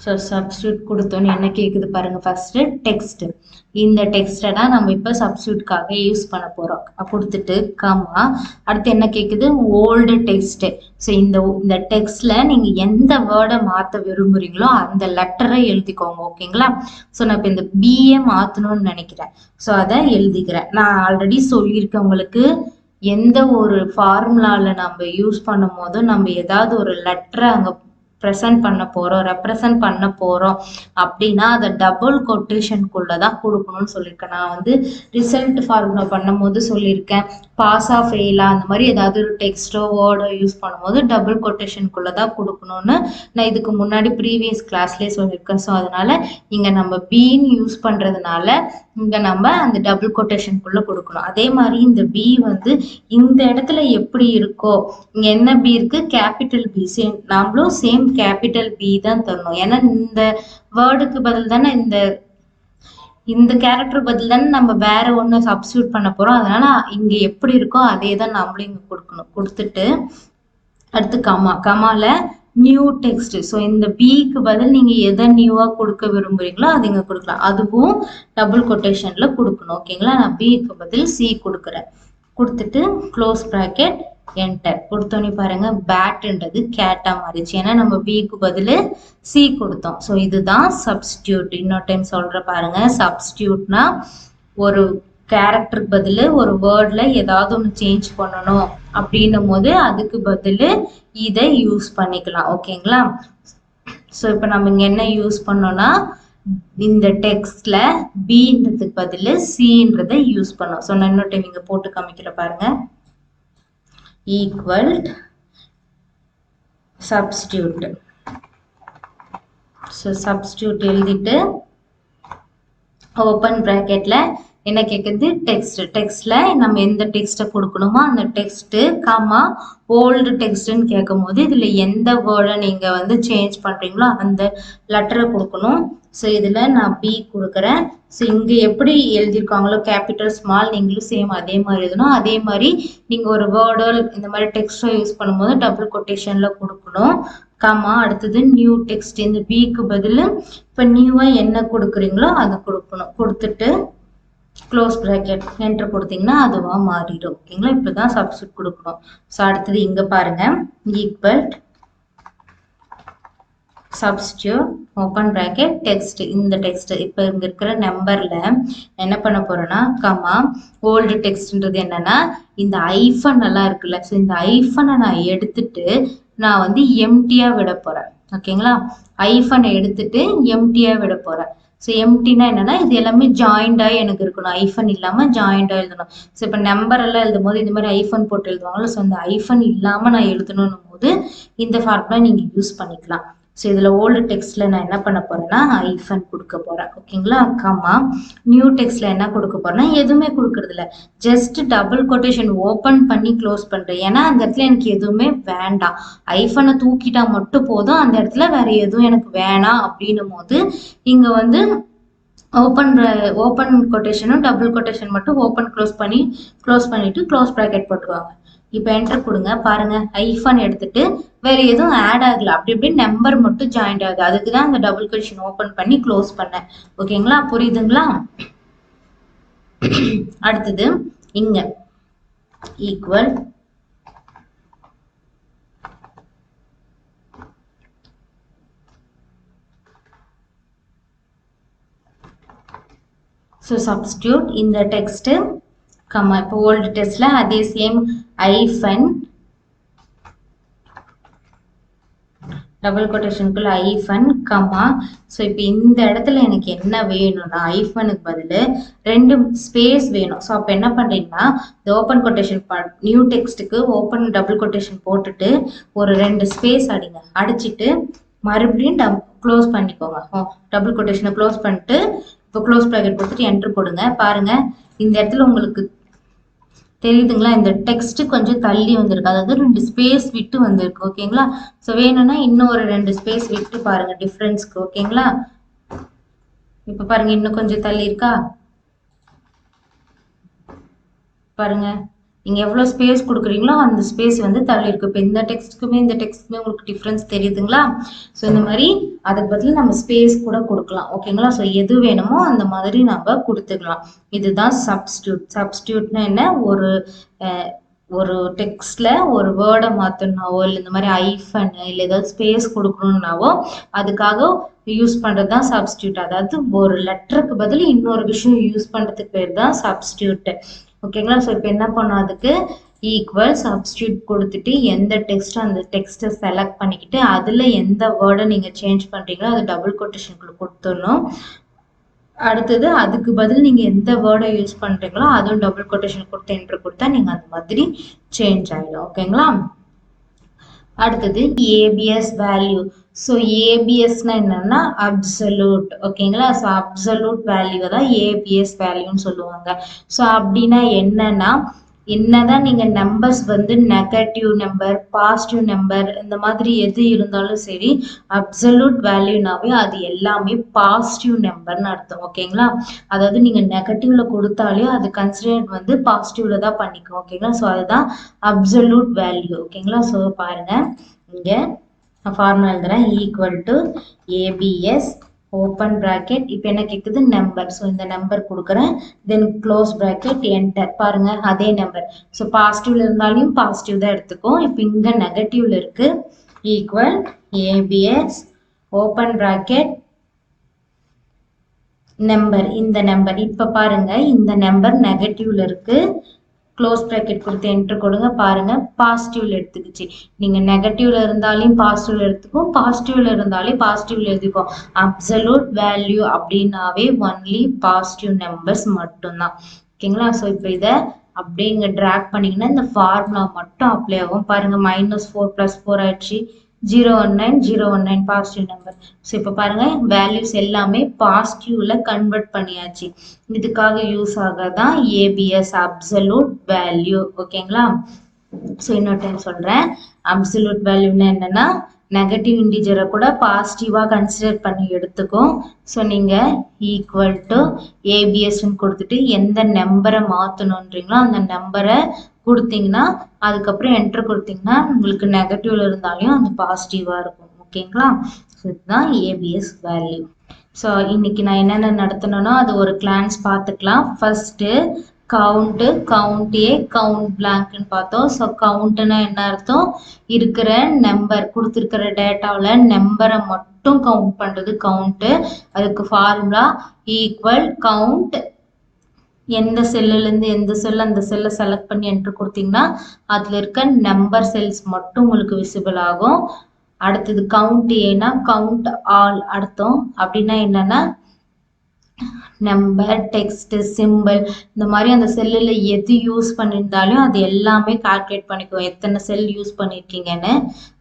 ஸோ சப்ஸ்டியூட் கொடுத்தோன்னு என்ன கேட்குது பாருங்க. First text. இந்த டெக்ஸ்ட்டை தான் நம்ம இப்போ சப்ஸ்டியூட்காக யூஸ் பண்ண போகிறோம். கொடுத்துட்டு கமா அடுத்து என்ன கேட்குது? Old text. ஸோ இந்த டெக்ஸ்ட்ல நீங்கள் எந்த வேர்டை மாற்ற விரும்புகிறீங்களோ அந்த லெட்டரை எழுதிக்கோங்க. ஓகேங்களா? ஸோ நான் இப்போ இந்த பிஏ மாற்றணும்னு நினைக்கிறேன். ஸோ அதை எழுதிக்கிறேன். நான் ஆல்ரெடி சொல்லியிருக்கேன் உங்களுக்கு, எந்த ஒரு ஃபார்முலாவில் நம்ம யூஸ் பண்ணும் போதும் நம்ம ஏதாவது ஒரு லெட்டரை அங்கே ரெப்ரசன்ட் பண்ண போறோம் அப்படின்னா அதை டபுள் கொட்டேஷனுக்குள்ள தான் கொடுக்கணும்னு சொல்லியிருக்கேன். நான் வந்து ரிசல்ட் ஃபார்முலா பண்ணும்போது சொல்லியிருக்கேன், பாஸா ஃபெயிலா அந்த மாதிரி ஏதாவது ஒரு டெக்ஸ்டோ வேர்டோ யூஸ் பண்ணும்போது டபுள் கொட்டேஷனுக்குள்ள தான் கொடுக்கணும்னு நான் இதுக்கு முன்னாடி ப்ரீவியஸ் கிளாஸ்லேயே சொல்லியிருக்கேன். ஸோ அதனால இங்க நம்ம பீன்னு யூஸ் பண்றதுனால இங்க நம்ம அந்த டபுள் கொட்டேஷனுக்குள்ள கொடுக்கணும். அதே மாதிரி இந்த பி வந்து இந்த இடத்துல எப்படி இருக்கோ, இங்க என்ன பி இருக்கு? Capital P. சேம் நாமளும் சேம் கேபிட்டல் பி தான் தரணும். ஏன்னா இந்த வேர்டுக்கு பதில் தானே இந்த கேரக்டர் பதில் தானே நம்ம வேற ஒண்ணு சப்ஸ்டியூட் பண்ண போறோம். அதனால இங்க எப்படி இருக்கோ அதே தான் நம்மளும் இங்க கொடுக்கணும். கொடுத்துட்டு அடுத்து கமால நியூ டெக்ஸ்ட். ஸோ இந்த பிக்கு பதில் நீங்க எதை நியூவா கொடுக்க விரும்புறீங்களோ அது இங்க கொடுக்கலாம். அதுவும் டபுள் கொட்டேஷன்ல கொடுக்கணும். ஓகேங்களா? நான் பிக்கு பதில் சி கொடுக்குறேன். கொடுத்துட்டு க்ளோஸ் ப்ராக்கெட் என்டர் கொடுத்தோன்னே பாருங்க, பேட்ன்றது கேட்டா மாறிச்சு. ஏன்னா நம்ம பிக்கு பதில் சி கொடுத்தோம். ஸோ இதுதான் சப்ஸ்டியூட். இன்னொரு டைம் சொல்ற பாருங்க. சப்ஸ்டியூட்னா ஒரு கேரக்டருக்கு பதில் ஒரு வேர்ட்ல ஏதாவது ஒன்று சேஞ்ச் பண்ணணும் அப்படின்னும் போது அதுக்கு பதில் இதை யூஸ் பண்ணிக்கலாம். ஓகேங்களா? ஸோ இப்போ நம்ம இங்க என்ன யூஸ் பண்ணோம்னா இந்த டெக்ஸ்ட்ல பின்றதுக்கு பதில் சின்றதை யூஸ் பண்ணோம். ஸோ நான் இன்னொரு டைம் இங்க போட்டு காமிக்கிற பாருங்க. Equal substitute. ஸோ சப்ஸ்டியூட் எழுதிட்டு ஓப்பன் பிராக்கெட்ல என்ன கேட்குது? டெக்ஸ்ட். டெக்ஸ்ட்ல நம்ம எந்த டெக்ஸ்ட்டை கொடுக்கணுமோ அந்த டெக்ஸ்ட் கமா ஓல்டு டெக்ஸ்ட்னு கேட்கும் போது இதுல எந்த வேர்டை நீங்க வந்து சேஞ்ச் பண்றீங்களோ அந்த லெட்டரை கொடுக்கணும். ஸோ இதுல நான் பி கொடுக்குறேன். ஸோ இங்க எப்படி எழுதியிருக்காங்களோ கேபிட்டல் ஸ்மால், நீங்களும் சேம் அதே மாதிரி எழுதணும். அதே மாதிரி நீங்க ஒரு வேர்டோ இந்த மாதிரி டெக்ஸ்டோ யூஸ் பண்ணும்போது டபுள் கொட்டேஷன்ல கொடுக்கணும். கமா அடுத்தது நியூ டெக்ஸ்ட். இந்த பிக்கு பதில் இப்போ நியூவா என்ன கொடுக்குறீங்களோ அதை கொடுக்கணும். கொடுத்துட்டு க்ளோஸ் ப்ராக்கெட் என்டர் கொடுத்தீங்கன்னா அதுவா மாறிடும். ஓகேங்களா? இப்படிதான் சப்ஸ்டியூட் கொடுக்கணும். ஸோ அடுத்தது இங்க பாருங்க, equal substitute open bracket text. இந்த டெக்ஸ்ட் இப்போ இங்க இருக்கிற நம்பர்ல என்ன பண்ண போறேன்னா கமா ஓல்டு டெக்ஸ்ட்ன்றது என்னன்னா இந்த ஐஃபன் எல்லாம் இருக்குல்ல. ஸோ இந்த ஐஃபனை நான் எடுத்துட்டு நான் வந்து எம்டியா விட போறேன். ஓகேங்களா? ஐஃபனை எடுத்துட்டு எம்டியா விட போறேன். ஸோ எம்டினா என்னன்னா இது எல்லாமே ஜாயிண்டாக எனக்கு இருக்கணும். ஐஃபன் இல்லாம ஜாயிண்டாக எழுதணும். ஸோ இப்போ நம்பர் எல்லாம் எழுதும் போது இந்த மாதிரி ஐஃபன் போட்டு எழுதுவாங்கல்ல. ஸோ அந்த ஐஃபன் இல்லாம நான் எழுதணும் போது இந்த ஃபார்முலா நீங்க யூஸ் பண்ணிக்கலாம். ஸோ இதுல ஓல்டு டெக்ஸ்ட்ல நான் என்ன பண்ண போறேன்னா ஐஃபன் கொடுக்க போறேன். ஓகேங்களா? கமா நியூ டெக்ஸ்ட்ல என்ன கொடுக்க போறேன்னா எதுவுமே கொடுக்கறது இல்லை, ஜஸ்ட் டபுள் கொட்டேஷன் ஓப்பன் பண்ணி க்ளோஸ் பண்றேன். ஏன்னா அந்த இடத்துல எனக்கு எதுவுமே வேண்டாம், ஐஃபனை தூக்கிட்டா மட்டும் போதும், அந்த இடத்துல வேற எதுவும் எனக்கு வேணாம் அப்படின்னும் போது இங்க வந்து ஓப்பன் கொட்டேஷனும் டபுள் கொட்டேஷன் மட்டும் ஓப்பன் க்ளோஸ் பண்ணிட்டு க்ளோஸ் ப்ராக்கெட் போட்டுருவாங்க. இப்போ என்டர் கொடுங்க பாருங்க, ஐஃபன் எடுத்துட்டு வேற எதுவும் ஆட் ஆகல, அப்படி இப்படி நம்பர் மட்டும் ஜாயிண்ட் ஆகுது. அதுக்கு தான் அந்த டபுள் கொட்டேஷன் ஓப்பன் பண்ணி க்ளோஸ் பண்ணேன். ஓகேங்களா? புரியுதுங்களா? அடுத்தது இங்க ஈக்குவல் ஸோ சப்ஸ்டியூட் இந்த டெக்ஸ்ட் கமா இப்போ ஓல்டு டெக்ஸ்ட்ல அதே சேம் ஐஃபன் டபுள் கொட்டேஷனுக்குள்ள ஐஃபன் கமா. ஸோ இப்போ இந்த இடத்துல எனக்கு என்ன வேணும்னா ஐஃபனுக்கு பதில் 2 ஸ்பேஸ் வேணும். ஸோ அப்போ என்ன பண்ணுறீங்கன்னா இந்த ஓப்பன் கொட்டேஷன் நியூ டெக்ஸ்ட்டுக்கு ஓப்பன் டபுள் கொட்டேஷன் போட்டுட்டு ஒரு 2 ஸ்பேஸ் அடிங்க. அடிச்சுட்டு மறுபடியும் க்ளோஸ் பண்ணிக்கோங்க. டபுள் கொட்டேஷனை க்ளோஸ் பண்ணிட்டு இப்போ க்ளோஸ் ப்ராக்கெட் கொடுத்துட்டு என்டர் கொடுங்க. பாருங்க இந்த இடத்துல உங்களுக்கு தெரியுதுங்களா? இந்த டெக்ஸ்ட் கொஞ்சம் தள்ளி வந்திருக்கு, அதாவது 2 ஸ்பேஸ் விட்டு வந்திருக்கு. ஓகேங்களா? ஸோ வேணும்னா இன்னும் ஒரு 2 ஸ்பேஸ் விட்டு பாருங்க டிஃப்ரென்ஸ்க்கு. ஓகேங்களா? இப்போ பாருங்க இன்னும் கொஞ்சம் தள்ளி இருக்கா? பாருங்க, நீங்க எவ்வளவு ஸ்பேஸ் கொடுக்குறீங்களோ அந்த ஸ்பேஸ் வந்து தள்ளி இருக்கு. இப்போ இந்த டெக்ஸ்ட்டுக்குமே இந்த டெக்ஸ்ட்டுக்குமே உங்களுக்கு டிஃப்ரென்ஸ் தெரியுதுங்களா? ஸோ இந்த மாதிரி அதுக்கு பதில் நம்ம ஸ்பேஸ் கூட கொடுக்கலாம். ஓகேங்களா? ஸோ எது வேணுமோ அந்த மாதிரி நம்ம கொடுத்துக்கலாம். இதுதான் சப்ஸ்டியூட். சப்ஸ்டியூட்னா என்ன? ஒரு டெக்ஸ்ட்ல ஒரு வேர்டை மாத்தணும்னாவோ இல்லை இந்த மாதிரி ஐஃபன் இல்லை ஏதாவது ஸ்பேஸ் கொடுக்கணும்னாவோ அதுக்காக யூஸ் பண்றது தான் சப்ஸ்டியூட். அதாவது ஒரு லெட்டருக்கு பதில் இன்னொரு விஷயம் யூஸ் பண்றதுக்கு பேர் தான் சப்ஸ்டியூட். ஓகேங்களா? ஸோ இப்போ என்ன பண்ணோம், அதுக்கு ஈக்குவல் சப்ஸ்டியூட் கொடுத்துட்டு எந்த டெக்ஸ்ட் அந்த டெக்ஸ்ட்டை செலக்ட் பண்ணிக்கிட்டு அதில் எந்த வேர்டை நீங்கள் சேஞ்ச் பண்ணுறீங்களோ அது டபுள் கொட்டேஷனுக்குள்ள கொடுத்துடணும். அடுத்தது அதுக்கு பதில் நீங்கள் எந்த வேர்டை யூஸ் பண்ணுறீங்களோ அதுவும் டபுள் கொட்டேஷன் கொடுத்து என்ட்ரு கொடுத்தா நீங்கள் அந்த மாதிரி சேஞ்ச் ஆகிடும். ஓகேங்களா? அடுத்தது ஏபிஎஸ் வேல்யூ. ஸோ ஏபிஎஸ்னா என்னன்னா அப்சல்யூட். ஓகேங்களா? ஸோ அப்சல்யூட் வேல்யூவை தான் ஏபிஎஸ் வேல்யூன்னு சொல்லுவாங்க. ஸோ அப்படின்னா என்னன்னா, என்னதான் நீங்க நம்பர்ஸ் வந்து நெகட்டிவ் நம்பர், பாசிட்டிவ் நம்பர் இந்த மாதிரி எது இருந்தாலும் சரி, அப்சல்யூட் வேல்யூனாவே அது எல்லாமே பாசிட்டிவ் நம்பர்னு அர்த்தம். ஓகேங்களா? அதாவது நீங்க நெகட்டிவ்ல கொடுத்தாலே அது கன்சிடர் வந்து பாசிட்டிவ்ல தான் பண்ணிக்கும். ஓகேங்களா? ஸோ அதுதான் அப்சல்யூட் வேல்யூ. ஓகேங்களா? ஸோ பாருங்க, இங்க ஃபார்முலா எழுதுறேன். Equal to ABS open bracket, இப்போ என்ன கேட்குது நம்பர். ஸோ இந்த நம்பர் கொடுக்குறேன், தென் க்ளோஸ் பிராக்கெட் என்டர். பாருங்க அதே நம்பர். ஸோ பாசிட்டிவ்ல இருந்தாலும் பாசிட்டிவ் தான் எடுத்துக்கும். இப்போ இங்க நெகட்டிவ்ல இருக்கு. Equal ABS open bracket number, இந்த நம்பர். இப்போ பாருங்க இந்த நம்பர் நெகட்டிவ்ல இருக்கு. க்ளோஸ் ப்ராக்கெட் கொடுத்து என்ட்ரு கொடுங்க. பாருங்க பாசிட்டிவ்ல எடுத்துக்கிச்சு. நீங்க நெகட்டிவ்ல இருந்தாலும் பாசிட்டிவ்ல எடுத்துக்கும், பாசிட்டிவ்ல இருந்தாலே பாசிட்டிவ்ல எழுதிக்கும். அப்சல்யூட் வேல்யூ அப்படின்னாவே ஒன்லி பாசிட்டிவ் நம்பர்ஸ் மட்டும்தான். ஓகேங்களா? ஸோ இப்போ இதை அப்படியே இங்க ட்ராக் பண்ணீங்கன்னா இந்த ஃபார்முலா மட்டும் அப்ளை ஆகும். பாருங்க -4 + 4 ஆயிடுச்சு. 019 019 பாசிட்டிவ் நம்பர். ஸோ இப்போ பாருங்க வேல்யூஸ் எல்லாமே பாசிட்டிவ்ல கன்வெர்ட் பண்ணியாச்சு. இதுக்காக யூஸ் ஆகதான் ஏபிஎஸ் அப்சல்யூட் வேல்யூ. ஓகேங்களா? ஸோ இன்னொரு டைம் சொல்றேன். அப்சல்யூட் வேல்யூன்னா என்னன்னா நெகட்டிவ் இன்டிஜரை கூட பாசிட்டிவா கன்சிடர் பண்ணி எடுத்துக்கும். ஸோ நீங்க ஈக்குவல் டு ஏபிஎஸ்ன்னு கொடுத்துட்டு எந்த நம்பரை மாற்றணுன்றீங்களோ அந்த நம்பரை கொடுத்தீங்கன்னா அதுக்கப்புறம் என்ட்ரு கொடுத்தீங்கன்னா உங்களுக்கு நெகட்டிவ்ல இருந்தாலும் அது பாசிட்டிவா இருக்கும். ஓகேங்களா? ஸோ இதுதான் ஏபிஎஸ் வேல்யூ. ஸோ இன்னைக்கு நான் என்னென்ன நடத்தினோ அது ஒரு கிளான்ஸ் பார்த்துக்கலாம். ஃபர்ஸ்ட் கவுண்ட் ஏ கவுண்ட் பிளாங்க்னு பார்த்தோம். ஸோ கவுண்ட்னா என்ன அர்த்தம்? இருக்கிற நம்பர், கொடுத்துருக்கிற டேட்டாவில் நம்பரை மட்டும் கவுண்ட் பண்றது கவுண்ட். அதுக்கு ஃபார்முலா ஈக்குவல் கவுண்ட் எந்த செல்லுல இருந்து எந்த செல் அந்த செல்லை செலக்ட் பண்ணி என்ட்ரு கொடுத்தீங்கன்னா அதுல இருக்க நம்பர் செல்ஸ் மட்டும் உங்களுக்கு விசிபிள் ஆகும். அடுத்தது கவுண்ட் ஏன்னா கவுண்ட் ஆல் அர்த்தம். அப்படின்னா என்னன்னா நம்பர், டெக்ஸ்ட், சிம்பிள் இந்த மாதிரி அந்த செல்லில் எது யூஸ் பண்ணியிருந்தாலும் அது எல்லாமே கால்குலேட் பண்ணிக்குவோம் எத்தனை செல் யூஸ் பண்ணியிருக்கீங்கன்னு.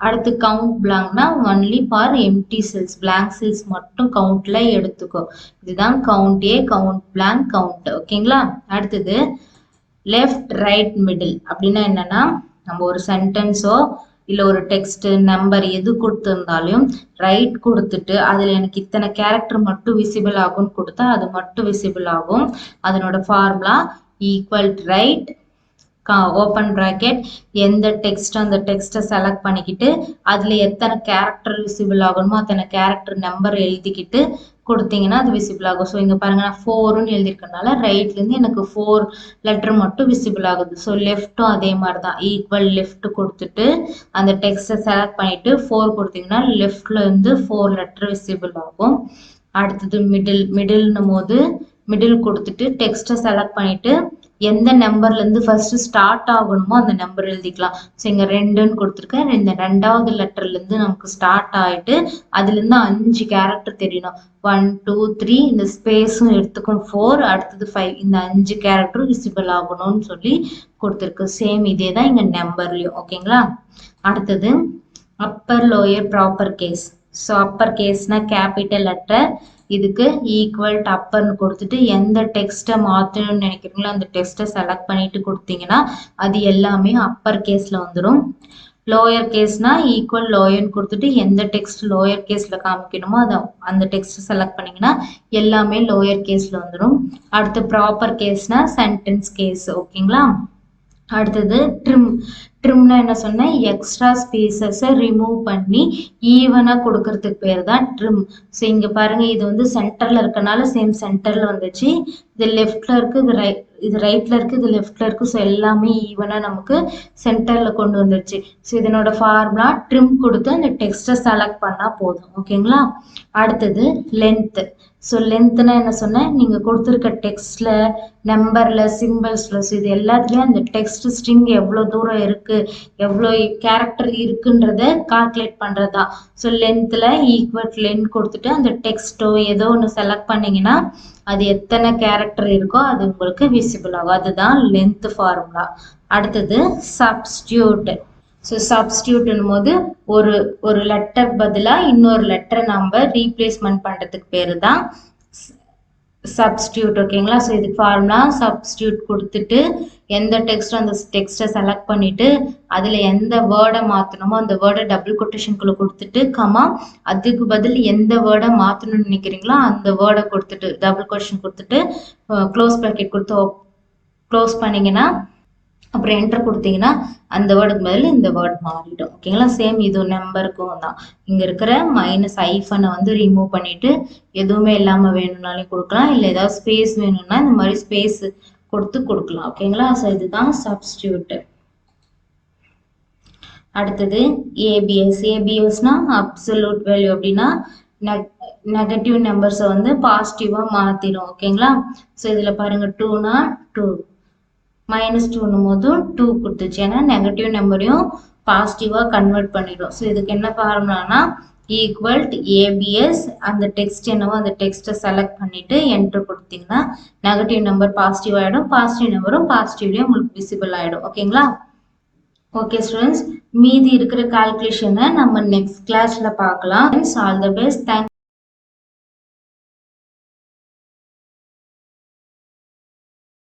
அடுத்து கவுண்ட் பிளாங்க்னா only for empty cells, blank cells மட்டும் கவுண்ட்ல எடுத்துக்கோ. இதுதான் count A, count blank, count. ஓகேங்களா? அடுத்தது லெஃப்ட் ரைட் மிடில் அப்படின்னா என்னன்னா, நம்ம ஒரு சென்டென்ஸோ இல்லை ஒரு டெக்ஸ்ட் நம்பர் எது கொடுத்துருந்தாலும் ரைட் கொடுத்துட்டு அதில் எனக்கு இத்தனை கேரக்டர் மட்டும் விசிபிள் ஆகும்னு கொடுத்தா அது மட்டும் விசிபிள் ஆகும். அதனோட formula equal right open bracket எந்த டெக்ஸ்ட் அந்த டெக்ஸ்ட்டை செலக்ட் பண்ணிக்கிட்டு அதில் எத்தனை கேரக்டர் விசிபிள் ஆகணுமோ அத்தனை கேரக்டர் நம்பர் எழுதிக்கிட்டு கொடுத்தீங்கன்னா அது விசிபிள் ஆகும். ஸோ இங்கே பாருங்க நான் 4ன்னு எழுதியிருக்கனால ரைட்லேருந்து எனக்கு 4 லெட்டர் மட்டும் விசிபிள் ஆகுது. ஸோ லெஃப்ட்டும் அதே மாதிரி தான். ஈக்குவல் லெஃப்ட் கொடுத்துட்டு அந்த டெக்ஸ்ட்டை செலக்ட் பண்ணிட்டு 4 கொடுத்தீங்கன்னா லெஃப்ட்ல இருந்து 4 லெட்டர் விசிபிள் ஆகும். அடுத்தது மிடில்னும் போது மிடில் கொடுத்துட்டு டெக்ஸ்ட்டை செலக்ட் பண்ணிட்டு எந்த நம்பர்ல இருந்து ஃபர்ஸ்ட் ஸ்டார்ட் ஆகணுமோ அந்த நம்பர் எழுதிக்கலாம். ஸோ இங்க 2ன்னு கொடுத்துருக்கேன். இந்த 2வது லெட்டர்ல இருந்து நமக்கு ஸ்டார்ட் ஆயிட்டு அதுல இருந்து 5 கேரக்டர் தெரியணும். 1 2 3 இந்த ஸ்பேஸும் எடுத்துக்கும் 4, அடுத்தது 5. இந்த 5 கேரக்டரும் விசிபிள் ஆகணும்னு சொல்லி கொடுத்துருக்கு. சேம் இதே தான் இங்க நம்பர்லயும். ஓகேங்களா? அடுத்தது upper lower proper case. So upper கேஸ்னா கேபிட்டல் லெட்டர். இதுக்கு ஈக்குவல் டு அப்பர்னு கொடுத்துட்டு எந்த டெக்ஸ்ட்டை மாற்றணும்னு நினைக்கிறீங்களோ அந்த டெக்ஸ்ட்டை செலக்ட் பண்ணிட்டு கொடுத்தீங்கன்னா அது எல்லாமே அப்பர் கேஸ்ல வந்துடும். லோயர் கேஸ்னா ஈக்குவல் லோயர்னு கொடுத்துட்டு எந்த டெக்ஸ்ட் லோயர் கேஸ்ல காமிக்கணுமோ அதை அந்த டெக்ஸ்ட் செலக்ட் பண்ணீங்கன்னா எல்லாமே லோயர் கேஸ்ல வந்துடும். அடுத்து ப்ராப்பர் கேஸ்னா சென்டென்ஸ் கேஸ். ஓகேங்களா? அடுத்தது ட்ரிம்னா என்ன சொன்னேன், எக்ஸ்ட்ரா ஸ்பேசஸை ரிமூவ் பண்ணி ஈவனாக கொடுக்கறதுக்கு பேர் தான் ட்ரிம். ஸோ இங்கே பாருங்க, இது வந்து சென்டரில் இருக்கனால சேம் சென்டரில் வந்துச்சு. இது லெஃப்டில் இருக்குது, இது ரைட்டில் இருக்குது, இது லெஃப்டில் இருக்குது. ஸோ எல்லாமே ஈவனாக நமக்கு சென்டரில் கொண்டு வந்துருச்சு. ஸோ இதனோட ஃபார்முலா ட்ரிம் கொடுத்து அந்த டெக்ஸ்ட்டை செலக்ட் பண்ணால் போதும். ஓகேங்களா? அடுத்தது லென்த்து. ஸோ லென்த்னா என்ன சொன்னேன், நீங்கள் கொடுத்துருக்க டெக்ஸ்டில், நம்பரில், சிம்பிள்ஸில், ஸோ இது எல்லாத்துலேயும் அந்த டெக்ஸ்ட் ஸ்ட்ரிங் எவ்வளோ தூரம் இருக்குது, எவ்வளோ கேரக்டர் இருக்குன்றத கால்குலேட் பண்ணுறது தான். ஸோ லென்த்தில் ஈக்குவல் லென்த் கொடுத்துட்டு அந்த டெக்ஸ்ட்டோ ஏதோ ஒன்று செலக்ட் பண்ணிங்கன்னா அது எத்தனை கேரக்டர் இருக்கோ அது உங்களுக்கு விசிபிள் ஆகும். அதுதான் லென்த் ஃபார்முலா. அடுத்தது சப்ஸ்டியூட். ஸோ சப்ஸ்டியூட்னும் போது ஒரு லெட்டர் பதிலாக இன்னொரு லெட்டரை நம்ம ரீப்ளேஸ்மெண்ட் பண்ணுறதுக்கு பேர் தான் சப்ஸ்டியூட். ஓகேங்களா? ஸோ இதுக்கு ஃபார்முலா சப்ஸ்டியூட் கொடுத்துட்டு எந்த டெக்ஸ்ட் அந்த டெக்ஸ்ட்டை செலக்ட் பண்ணிவிட்டு அதில் எந்த வேர்டை மாற்றணுமோ அந்த வேர்டை டபுள் கொட்டேஷனுக்குள்ளே கொடுத்துட்டு கமா அதுக்கு பதில் எந்த வேர்டை மாற்றணும்னு நினைக்கிறீங்களோ அந்த வேர்டை கொடுத்துட்டு டபுள் கொட்டேஷன் கொடுத்துட்டு க்ளோஸ் ப்ராக்கெட் கொடுத்து க்ளோஸ் பண்ணிங்கன்னா அப்புறம் என்டர் கொடுத்தீங்கன்னா அந்த வேர்டுக்கு பதில் இந்த வேர்டு மாறிடும். ஓகேங்களா? சேம் இது நம்பருக்கும் தான். இங்கே இருக்கிற மைனஸ் ஐஃபனை வந்து ரிமூவ் பண்ணிவிட்டு எதுவுமே இல்லாமல் வேணும்னாலும் கொடுக்கலாம். இல்லை ஏதாவது ஸ்பேஸ் வேணும்னா இந்த மாதிரி ஸ்பேஸ் கொடுத்து கொடுக்கலாம். ஓகேங்களா? ஸோ இதுதான் சப்ஸ்டியூட். அடுத்தது ஏபிஎஸ். ஏபிஎஸ்னா அப்சல்யூட் வேல்யூ. அப்படின்னா நெகட்டிவ் நம்பர்ஸை வந்து பாசிட்டிவாக மாற்றிடும். ஓகேங்களா? ஸோ இதில் பாருங்கள், 2னா 2, -2னும் போதும் 2 கொடுத்துச்சு. ஏன்னா நெகட்டிவ் நம்பரையும் பாசிட்டிவாக கன்வெர்ட் பண்ணிடும். ஸோ இதுக்கு என்ன ஃபார்முலானா ஈக்குவல் டு ஏபிஎஸ், அந்த டெக்ஸ்ட் என்னவோ அந்த டெக்ஸ்ட்டை செலக்ட் பண்ணிவிட்டு என்ட்ரு கொடுத்தீங்கன்னா நெகட்டிவ் நம்பர் பாசிட்டிவ் ஆகிடும், பாசிட்டிவ் நம்பரும் பாசிட்டிவ்லேயே உங்களுக்கு விசிபிள் ஆகிடும். ஓகேங்களா? ஓகே ஸ்டூடெண்ட்ஸ், மீதி இருக்கிற கால்குலேஷனை நம்ம நெக்ஸ்ட் கிளாஸில் பார்க்கலாம். All the best. தேங்க்ஸ்.